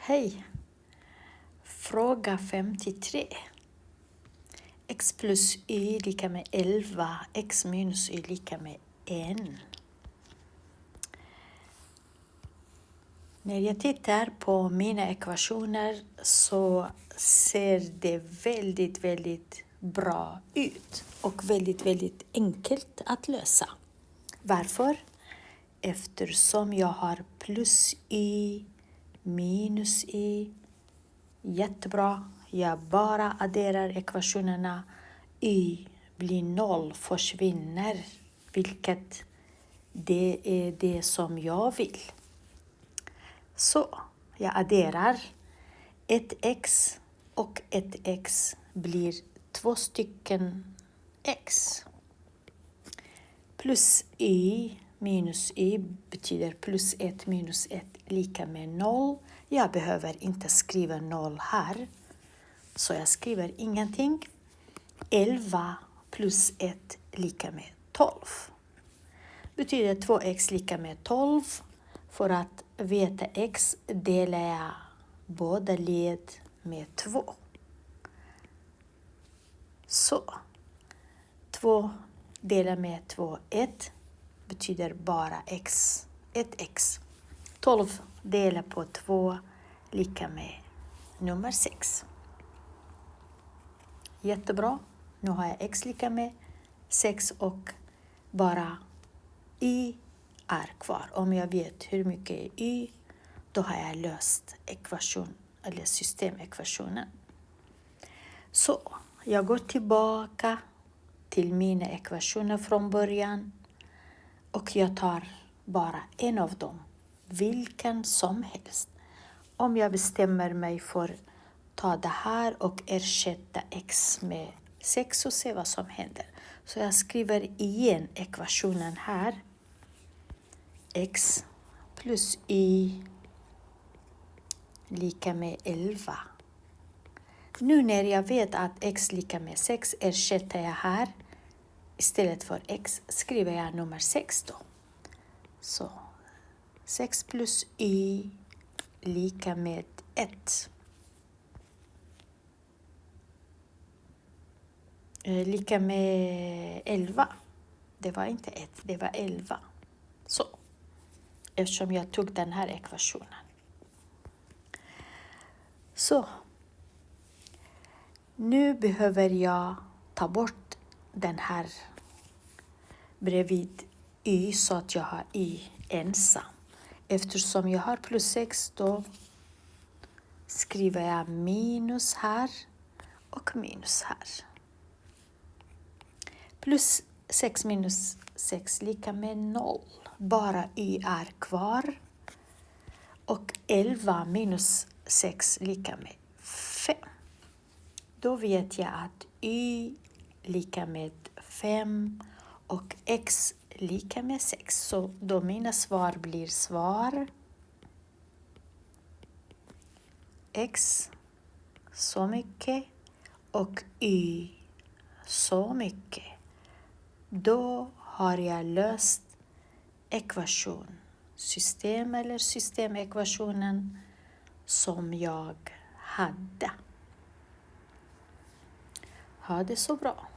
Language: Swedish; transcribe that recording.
Hej! Fråga 53. X plus y lika med 11. X minus y lika med 1. När jag tittar på mina ekvationer så ser det väldigt bra ut. Och väldigt enkelt att lösa. Varför? Eftersom jag har plus y minus y. Jättebra. Jag bara adderar ekvationerna. Y blir 0, försvinner. Vilket det är det som jag vill. Så jag adderar 1x och 1x blir 2 stycken x. Plus y minus y betyder plus 1 minus 1 lika med 0. Jag behöver inte skriva 0 här. Så jag skriver ingenting. 11 plus 1 lika med 12. Betyder 2x lika med 12. För att veta x delar jag båda led med 2. Så 2 delar med 2, 1 betyder bara x, 1x. 12 delar på 2 lika med nummer 6. Jättebra. Nu har jag x lika med 6 och bara y är kvar. Om jag vet hur mycket är y, då har jag löst ekvation eller systemekvationen. Så jag går tillbaka till mina ekvationer från början och jag tar bara en av dem, vilken som helst. Om jag bestämmer mig för att ta det här och ersätta x med 6 och se vad som händer. Så jag skriver igen ekvationen här. X plus y lika med 11. Nu när jag vet att x lika med 6 ersätter jag här. Istället för x skriver jag nummer 6 då. Så 6 plus y lika med 1. Lika med 11. Det var inte 1, det var 11. Så. Eftersom jag tog den här ekvationen. Så. Nu behöver jag ta bort den här bredvid y så att jag har y ensam. Eftersom jag har plus 6 då skriver jag minus här och minus här. Plus 6 minus 6 lika med 0. Bara y är kvar. Och 11 minus 6 lika med 5. Då vet jag att y lika med 5 och x lika med 6. Så då mina svar blir svar. X så mycket och y så mycket. Då har jag löst ekvationssystem eller systemekvationen som jag hade. Ha det så bra.